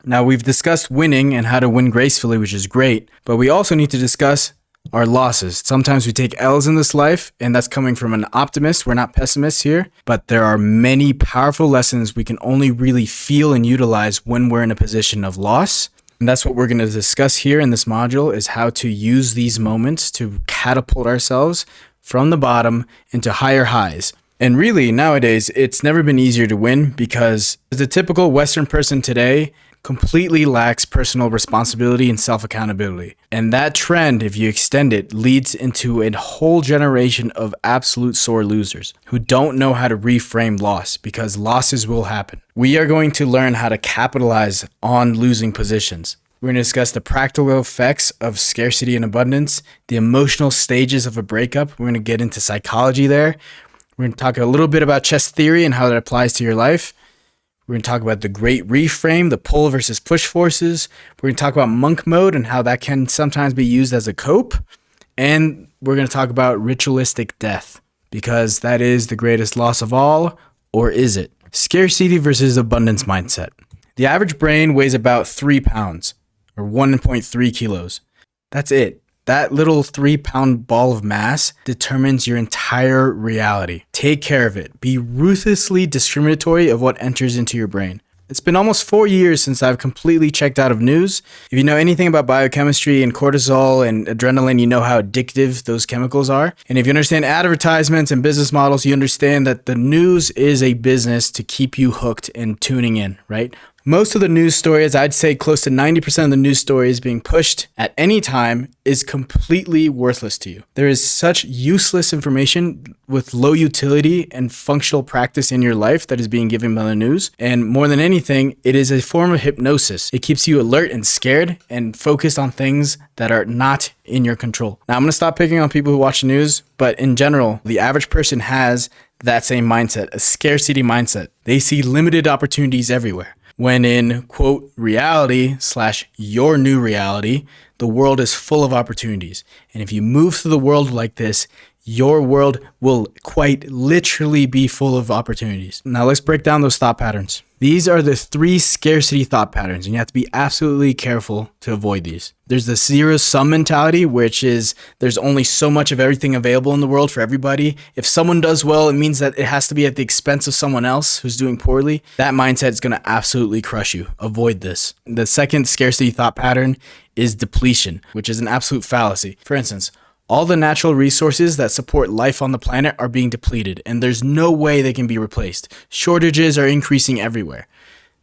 Now, we've discussed winning and how to win gracefully, which is great, but we also need to discuss our losses. Sometimes we take L's in this life, and that's coming from an optimist. We're not pessimists here, but there are many powerful lessons we can only really feel and utilize when we're in a position of loss. And that's what we're going to discuss here in this module, is how to use these moments to catapult ourselves from the bottom into higher highs. And really, nowadays, it's never been easier to win because the typical Western person today completely lacks personal responsibility and self-accountability. And that trend, if you extend it, leads into a whole generation of absolute sore losers who don't know how to reframe loss, because losses will happen. We are going to learn how to capitalize on losing positions. We're going to discuss the practical effects of scarcity and abundance, the emotional stages of a breakup. We're going to get into psychology there. We're going to talk a little bit about chess theory and how that applies to your life. We're going to talk about the great reframe, the pull versus push forces. We're going to talk about monk mode and how that can sometimes be used as a cope. And we're going to talk about ritualistic death, because that is the greatest loss of all, or is it? Scarcity versus abundance mindset. The average brain weighs about 3 pounds, or 1.3 kilos. That's it. That little 3-pound ball of mass determines your entire reality. Take care of it. Be ruthlessly discriminatory of what enters into your brain. It's been almost 4 years since I've completely checked out of news. If you know anything about biochemistry and cortisol and adrenaline, you know how addictive those chemicals are. And if you understand advertisements and business models, you understand that the news is a business to keep you hooked and tuning in, right? Most of the news stories, I'd say close to 90% of the news stories being pushed at any time, is completely worthless to you. There is such useless information with low utility and functional practice in your life that is being given by the news. And more than anything, it is a form of hypnosis. It keeps you alert and scared and focused on things that are not in your control. Now, I'm going to stop picking on people who watch the news, but in general, the average person has that same mindset, a scarcity mindset. They see limited opportunities everywhere. When in, quote, reality / your new reality, the world is full of opportunities. And if you move through the world like this, your world will quite literally be full of opportunities. Now let's break down those thought patterns. These are the 3 scarcity thought patterns, and you have to be absolutely careful to avoid these. There's the zero-sum mentality, which is there's only so much of everything available in the world for everybody. If someone does well, it means that it has to be at the expense of someone else who's doing poorly. That mindset is going to absolutely crush you. Avoid this. The second scarcity thought pattern is depletion, which is an absolute fallacy. For instance, all the natural resources that support life on the planet are being depleted, and there's no way they can be replaced. Shortages are increasing everywhere.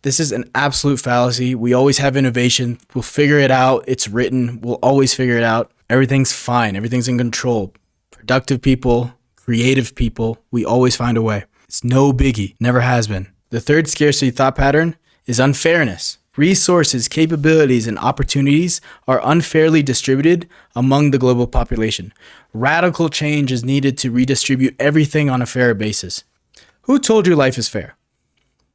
This is an absolute fallacy. We always have innovation. We'll figure it out. It's written. We'll always figure it out. Everything's fine. Everything's in control. Productive people, creative people, we always find a way. It's no biggie. Never has been. The third scarcity thought pattern is unfairness. Resources, capabilities, and opportunities are unfairly distributed among the global population. Radical change is needed to redistribute everything on a fair basis. Who told you life is fair?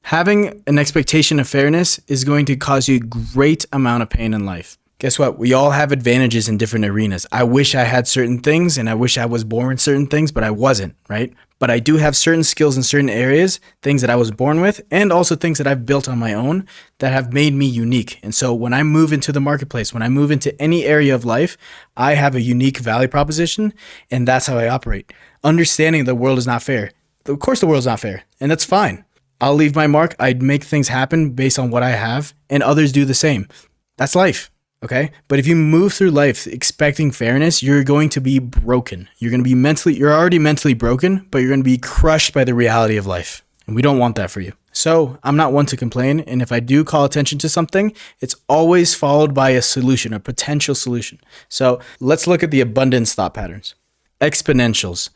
Having an expectation of fairness is going to cause you a great amount of pain in life. Guess what? We all have advantages in different arenas. I wish I had certain things, and I wish I was born with certain things, but I wasn't, right? But I do have certain skills in certain areas, things that I was born with, and also things that I've built on my own that have made me unique. And so when I move into the marketplace, when I move into any area of life, I have a unique value proposition, and that's how I operate. Understanding the world is not fair. Of course the world's not fair, and that's fine. I'll leave my mark. I'd make things happen based on what I have, and others do the same. That's life. Okay. But if you move through life expecting fairness, you're going to be broken. You're already mentally broken, but you're going to be crushed by the reality of life. And we don't want that for you. So I'm not one to complain. And if I do call attention to something, it's always followed by a solution, a potential solution. So let's look at the abundance thought patterns. Exponentials.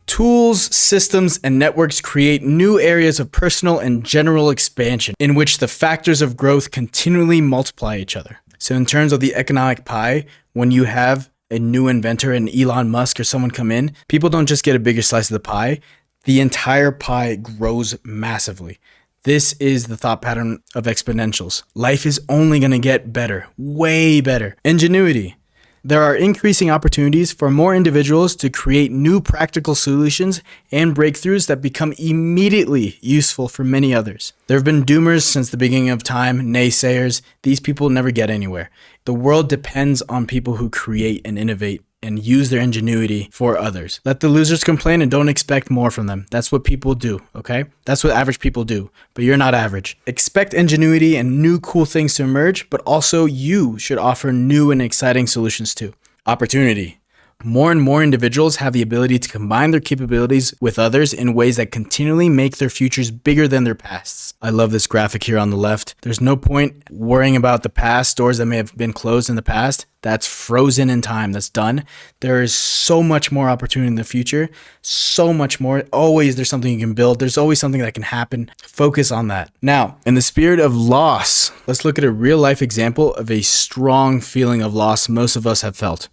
Tools, systems, and networks create new areas of personal and general expansion in which the factors of growth continually multiply each other. So in terms of the economic pie, when you have a new inventor, an Elon Musk or someone come in, people don't just get a bigger slice of the pie. The entire pie grows massively. This is the thought pattern of exponentials. Life is only going to get better, way better. Ingenuity. There are increasing opportunities for more individuals to create new practical solutions and breakthroughs that become immediately useful for many others. There have been doomers since the beginning of time, naysayers. These people never get anywhere. The world depends on people who create and innovate and use their ingenuity for others. Let the losers complain and don't expect more from them. That's what people do, okay? That's what average people do, but you're not average. Expect ingenuity and new cool things to emerge, but also you should offer new and exciting solutions too. Opportunity. More and more individuals have the ability to combine their capabilities with others in ways that continually make their futures bigger than their pasts. I love this graphic here on the left. There's no point worrying about the past, doors that may have been closed in the past. That's frozen in time. That's done. There is so much more opportunity in the future. So much more. Always there's something you can build. There's always something that can happen. Focus on that. Now, in the spirit of loss, let's look at a real life example of a strong feeling of loss most of us have felt.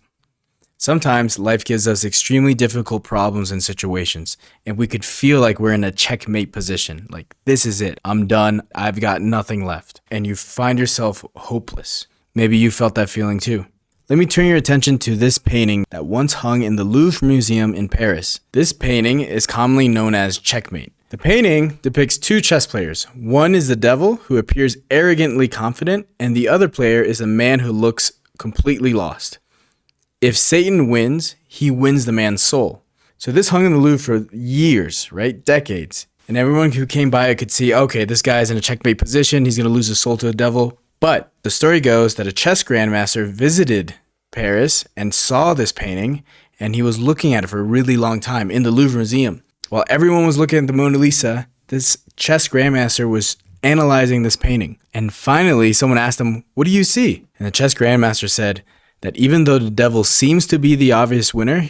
Sometimes life gives us extremely difficult problems and situations, and we could feel like we're in a checkmate position. Like, this is it. I'm done. I've got nothing left. And you find yourself hopeless. Maybe you felt that feeling too. Let me turn your attention to this painting that once hung in the Louvre Museum in Paris. This painting is commonly known as Checkmate. The painting depicts two chess players. One is the devil, who appears arrogantly confident, and the other player is a man who looks completely lost. If Satan wins, he wins the man's soul. So this hung in the Louvre for years, right? Decades. And everyone who came by it could see, okay, this guy's in a checkmate position. He's going to lose his soul to the devil. But the story goes that a chess grandmaster visited Paris and saw this painting, and he was looking at it for a really long time in the Louvre Museum. While everyone was looking at the Mona Lisa, this chess grandmaster was analyzing this painting. And finally, someone asked him, what do you see? And the chess grandmaster said that even though the devil seems to be the obvious winner,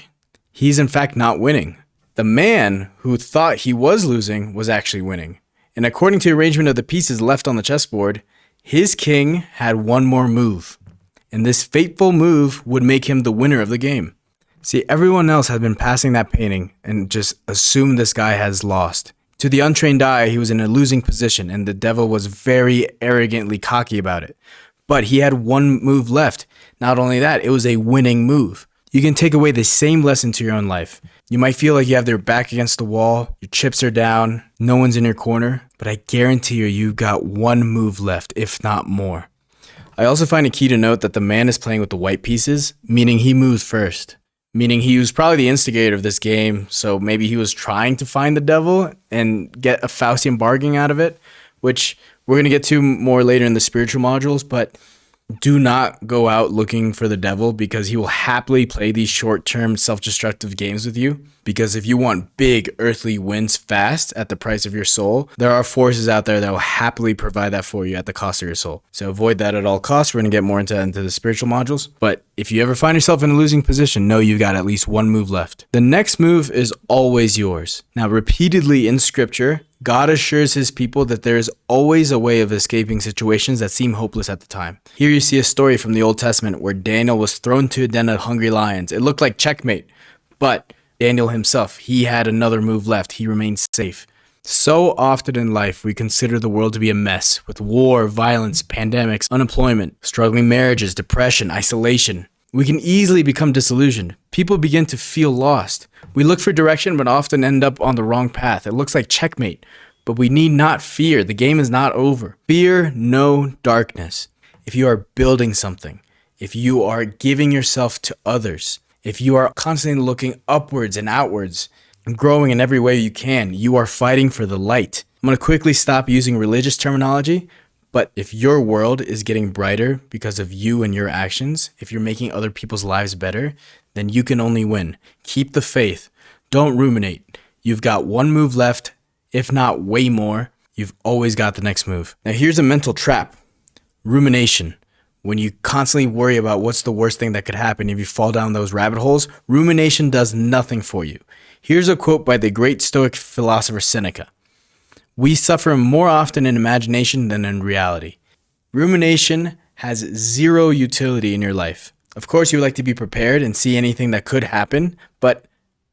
he's in fact not winning. The man who thought he was losing was actually winning. And according to the arrangement of the pieces left on the chessboard, his king had one more move. And this fateful move would make him the winner of the game. See, everyone else had been passing that painting and just assumed this guy has lost. To the untrained eye, he was in a losing position, and the devil was very arrogantly cocky about it. But he had one move left. Not only that, it was a winning move. You can take away the same lesson to your own life. You might feel like you have your back against the wall, your chips are down, no one's in your corner, but I guarantee you've got one move left, if not more. I also find it key to note that the man is playing with the white pieces, meaning he moved first. Meaning he was probably the instigator of this game, so maybe he was trying to find the devil and get a Faustian bargain out of it, which we're going to get to more later in the spiritual modules, but do not go out looking for the devil, because he will happily play these short-term self-destructive games with you. Because if you want big earthly wins fast at the price of your soul, there are forces out there that will happily provide that for you at the cost of your soul. So avoid that at all costs. We're going to get more into the spiritual modules. But if you ever find yourself in a losing position, know you've got at least one move left. The next move is always yours. Now, repeatedly in scripture, God assures his people that there is always a way of escaping situations that seem hopeless at the time. Here you see a story from the Old Testament where Daniel was thrown to a den of hungry lions. It looked like checkmate, but Daniel himself, he had another move left. He remained safe. So often in life, we consider the world to be a mess with war, violence, pandemics, unemployment, struggling marriages, depression, isolation. We can easily become disillusioned. People begin to feel lost. We look for direction, but often end up on the wrong path. It looks like checkmate, but we need not fear. The game is not over. Fear no darkness. If you are building something, if you are giving yourself to others, if you are constantly looking upwards and outwards and growing in every way you can, you are fighting for the light. I'm going to quickly stop using religious terminology. But if your world is getting brighter because of you and your actions, if you're making other people's lives better, then you can only win. Keep the faith. Don't ruminate. You've got one move left, if not way more. You've always got the next move. Now here's a mental trap. Rumination. When you constantly worry about what's the worst thing that could happen if you fall down those rabbit holes, rumination does nothing for you. Here's a quote by the great Stoic philosopher Seneca. We suffer more often in imagination than in reality. Rumination has zero utility in your life. Of course, you would like to be prepared and see anything that could happen, but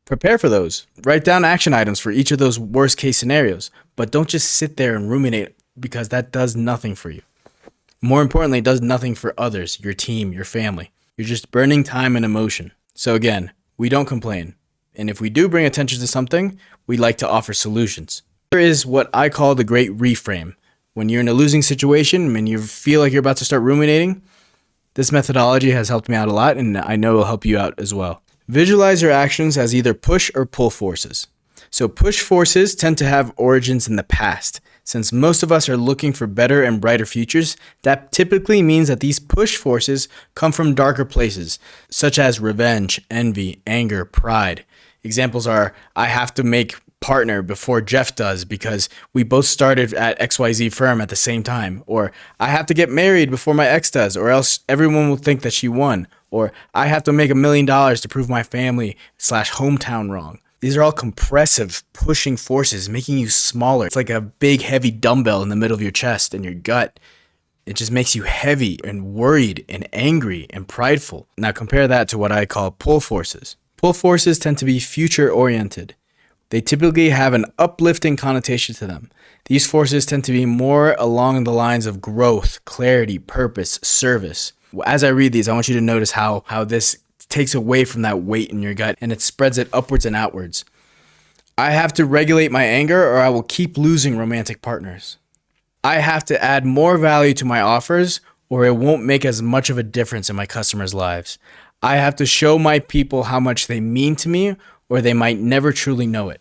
prepare for those. Write down action items for each of those worst case scenarios, but don't just sit there and ruminate, because that does nothing for you. More importantly, it does nothing for others, your team, your family. You're just burning time and emotion. So again, we don't complain. And if we do bring attention to something, we like to offer solutions. There is what I call the great reframe. When you're in a losing situation and you feel like you're about to start ruminating, this methodology has helped me out a lot, and I know it will help you out as well. Visualize your actions as either push or pull forces. So push forces tend to have origins in the past. Since most of us are looking for better and brighter futures, that typically means that these push forces come from darker places, such as revenge, envy, anger, pride. Examples are, I have to make partner before Jeff does because we both started at XYZ firm at the same time. Or I have to get married before my ex does, or else everyone will think that she won. Or I have to make $1 million to prove my family/hometown wrong. These are all compressive, pushing forces, making you smaller. It's like a big, heavy dumbbell in the middle of your chest and your gut. It just makes you heavy and worried and angry and prideful. Now compare that to what I call pull forces. Pull forces tend to be future-oriented. They typically have an uplifting connotation to them. These forces tend to be more along the lines of growth, clarity, purpose, service. As I read these, I want you to notice how this takes away from that weight in your gut and it spreads it upwards and outwards. I have to regulate my anger or I will keep losing romantic partners. I have to add more value to my offers or it won't make as much of a difference in my customers' lives. I have to show my people how much they mean to me or they might never truly know it.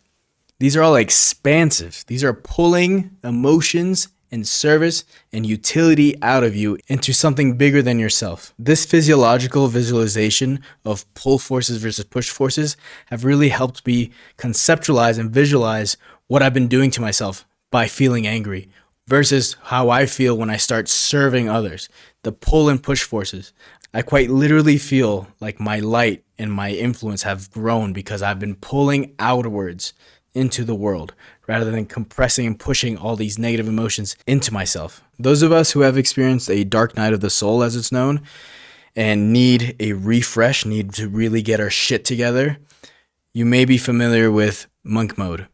These are all expansive. These are pulling emotions and service and utility out of you into something bigger than yourself. This physiological visualization of pull forces versus push forces have really helped me conceptualize and visualize what I've been doing to myself by feeling angry versus how I feel when I start serving others. The pull and push forces. I quite literally feel like my light and my influence have grown because I've been pulling outwards into the world rather than compressing and pushing all these negative emotions into myself. Those of us who have experienced a dark night of the soul, as it's known, and need a refresh, need to really get our shit together, you may be familiar with monk mode.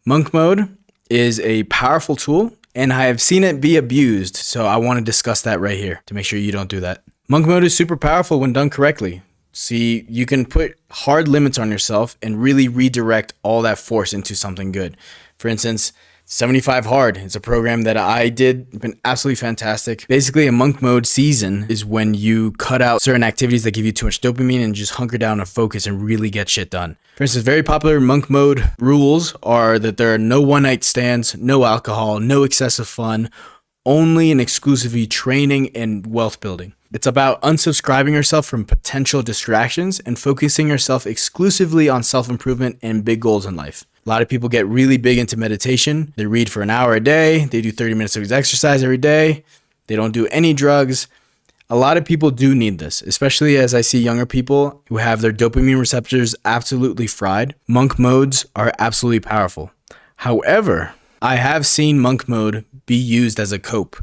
Monk mode is a powerful tool, and I have seen it be abused, so I want to discuss that right here to make sure you don't do that. Monk mode is super powerful when done correctly. See, you can put hard limits on yourself and really redirect all that force into something good. For instance, 75 Hard. It's a program that I did. It's been absolutely fantastic. Basically, a monk mode season is when you cut out certain activities that give you too much dopamine and just hunker down and focus and really get shit done. For instance, very popular monk mode rules are that there are no one-night stands, no alcohol, no excessive fun, only and exclusively training and wealth building. It's about unsubscribing yourself from potential distractions and focusing yourself exclusively on self-improvement and big goals in life. A lot of people get really big into meditation. They read for an hour a day. They do 30 minutes of exercise every day. They don't do any drugs. A lot of people do need this, especially as I see younger people who have their dopamine receptors absolutely fried. Monk modes are absolutely powerful. However, I have seen monk mode be used as a cope.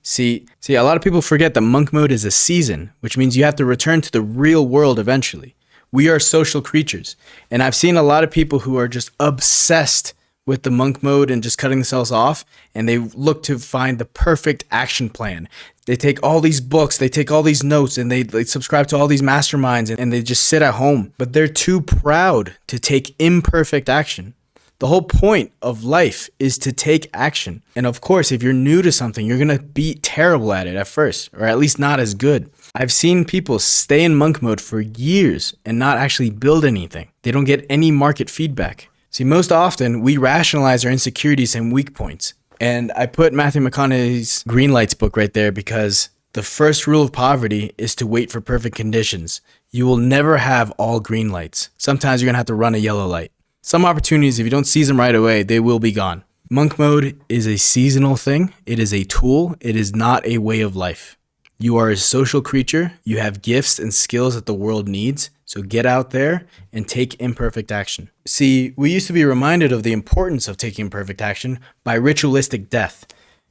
See, a lot of people forget that monk mode is a season, which means you have to return to the real world eventually. We are social creatures. And I've seen a lot of people who are just obsessed with the monk mode and just cutting themselves off, and they look to find the perfect action plan. They take all these books, they take all these notes, and they subscribe to all these masterminds, and they just sit at home. But they're too proud to take imperfect action. The whole point of life is to take action. And of course, if you're new to something, you're going to be terrible at it at first, or at least not as good. I've seen people stay in monk mode for years and not actually build anything. They don't get any market feedback. See, most often we rationalize our insecurities and weak points. And I put Matthew McConaughey's Green Lights book right there because the first rule of poverty is to wait for perfect conditions. You will never have all green lights. Sometimes you're going to have to run a yellow light. Some opportunities, if you don't seize them right away, they will be gone. Monk mode is a seasonal thing. It is a tool. It is not a way of life. You are a social creature. You have gifts and skills that the world needs. So get out there and take imperfect action. See, we used to be reminded of the importance of taking imperfect action by ritualistic death.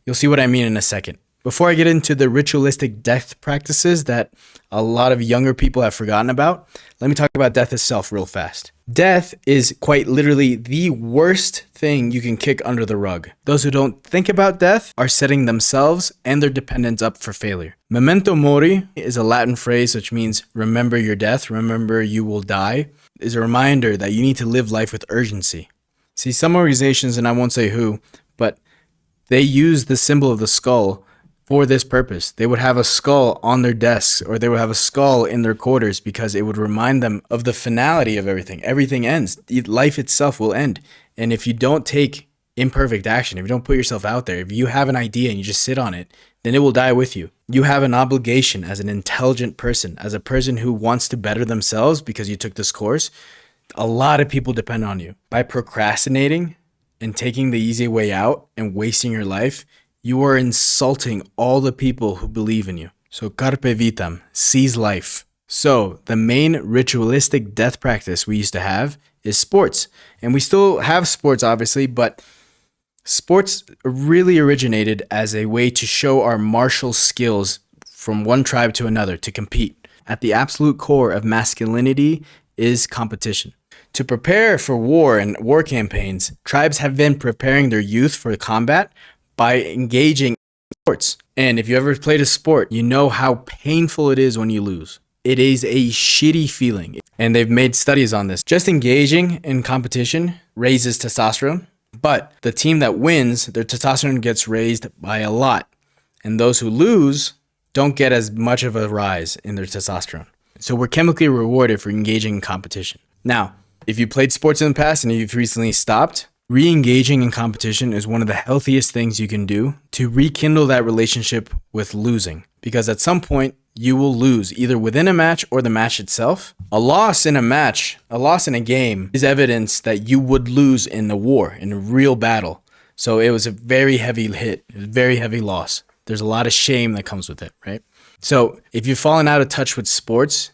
You'll see what I mean in a second. Before I get into the ritualistic death practices that a lot of younger people have forgotten about, let me talk about death itself real fast. Death is quite literally the worst thing you can kick under the rug. Those who don't think about death are setting themselves and their dependents up for failure. Memento mori is a Latin phrase which means remember your death, remember you will die, is a reminder that you need to live life with urgency. See, some organizations, and I won't say who, but they use the symbol of the skull for this purpose. They would have a skull on their desks, or they would have a skull in their quarters, because it would remind them of the finality of everything. Everything ends. Life itself will end. And if you don't take imperfect action, if you don't put yourself out there, if you have an idea and you just sit on it, then it will die with you. You have an obligation as an intelligent person, as a person who wants to better themselves because you took this course. A lot of people depend on you. By procrastinating and taking the easy way out and wasting your life, you are insulting all the people who believe in you. So carpe vitam, seize life. So the main ritualistic death practice we used to have is sports. And we still have sports, obviously, but sports really originated as a way to show our martial skills from one tribe to another, to compete. At the absolute core of masculinity is competition. To prepare for war and war campaigns, tribes have been preparing their youth for combat by engaging in sports. And if you ever played a sport, you know how painful it is when you lose. It is a shitty feeling. And they've made studies on this. Just engaging in competition raises testosterone, but the team that wins, their testosterone gets raised by a lot. And those who lose don't get as much of a rise in their testosterone. So we're chemically rewarded for engaging in competition. Now, if you played sports in the past and you've recently stopped, re-engaging in competition is one of the healthiest things you can do to rekindle that relationship with losing. Because at some point, you will lose, either within a match or the match itself. A loss in a match, a loss in a game, is evidence that you would lose in a war, in a real battle. So it was a very heavy hit, a very heavy loss. There's a lot of shame that comes with it, right? So if you've fallen out of touch with sports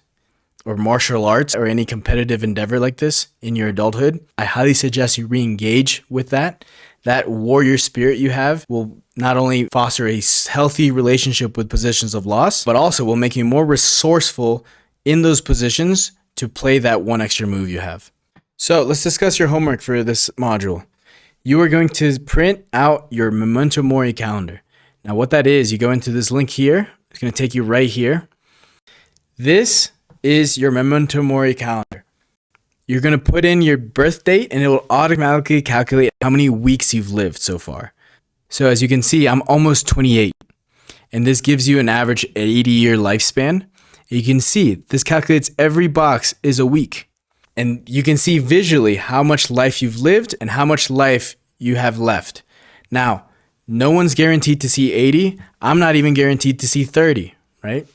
or martial arts or any competitive endeavor like this in your adulthood, I highly suggest you re-engage with that. That warrior spirit you have will not only foster a healthy relationship with positions of loss, but also will make you more resourceful in those positions to play that one extra move you have. So let's discuss your homework for this module. You are going to print out your memento mori calendar. Now what that is, you go into this link here. It's going to take you right here. This is your memento mori calendar. You're going to put in your birth date and it will automatically calculate how many weeks you've lived so far. So as you can see, I'm almost 28. And this gives you an average 80-year lifespan. You can see this calculates every box is a week. And you can see visually how much life you've lived and how much life you have left. Now, no one's guaranteed to see 80. I'm not even guaranteed to see 30, right?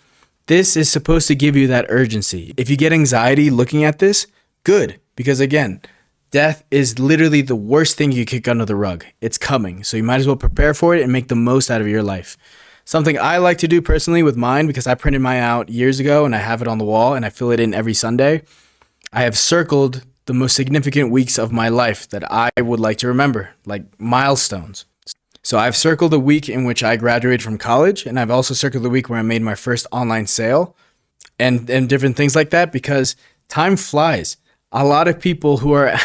This is supposed to give you that urgency. If you get anxiety looking at this, good. Because again, death is literally the worst thing you kick under the rug. It's coming. So you might as well prepare for it and make the most out of your life. Something I like to do personally with mine, because I printed mine out years ago and I have it on the wall and I fill it in every Sunday. I have circled the most significant weeks of my life that I would like to remember, like milestones. So I've circled the week in which I graduated from college, and I've also circled the week where I made my first online sale and different things like that, because time flies. A lot of people who are,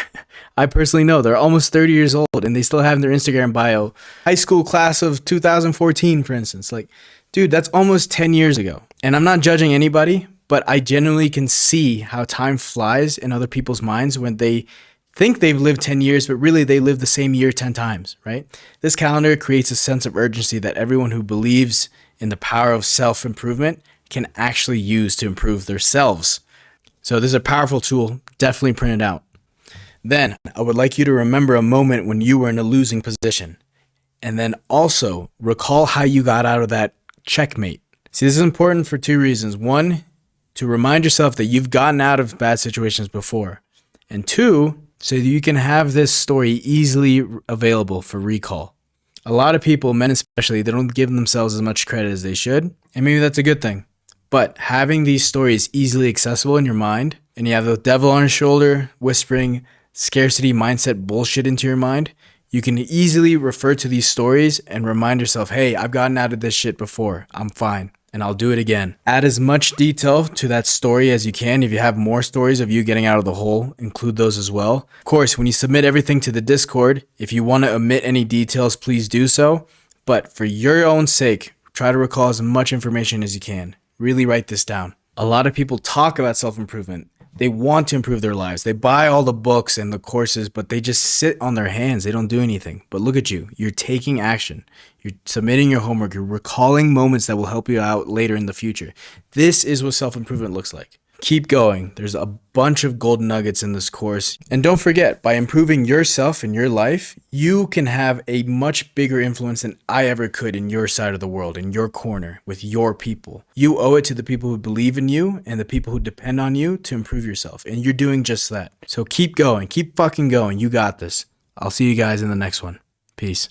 I personally know, they're almost 30 years old and they still have in their Instagram bio, high school class of 2014, for instance. Like, dude, that's almost 10 years ago. And I'm not judging anybody, but I genuinely can see how time flies in other people's minds when they think they've lived 10 years, but really they lived the same year 10 times, right? This calendar creates a sense of urgency that everyone who believes in the power of self-improvement can actually use to improve themselves. So this is a powerful tool. Definitely print it out. Then I would like you to remember a moment when you were in a losing position. And then also recall how you got out of that checkmate. See, this is important for two reasons. One, to remind yourself that you've gotten out of bad situations before. And two, so that you can have this story easily available for recall. A lot of people, men especially, they don't give themselves as much credit as they should. And maybe that's a good thing. But having these stories easily accessible in your mind, and you have the devil on your shoulder whispering scarcity mindset bullshit into your mind, you can easily refer to these stories and remind yourself, hey, I've gotten out of this shit before. I'm fine. and I'll do it again. Add as much detail to that story as you can. If you have more stories of you getting out of the hole, include those as well. Of course, when you submit everything to the Discord, if you want to omit any details, please do so. But for your own sake, try to recall as much information as you can. Really write this down. A lot of people talk about self-improvement. They want to improve their lives. They buy all the books and the courses, but they just sit on their hands. They don't do anything. But look at you. You're taking action. You're submitting your homework. You're recalling moments that will help you out later in the future. This is what self-improvement looks like. Keep going. There's a bunch of golden nuggets in this course. And don't forget, by improving yourself and your life, you can have a much bigger influence than I ever could in your side of the world, in your corner, with your people. You owe it to the people who believe in you and the people who depend on you to improve yourself. And you're doing just that. So keep going. Keep fucking going. You got this. I'll see you guys in the next one. Peace.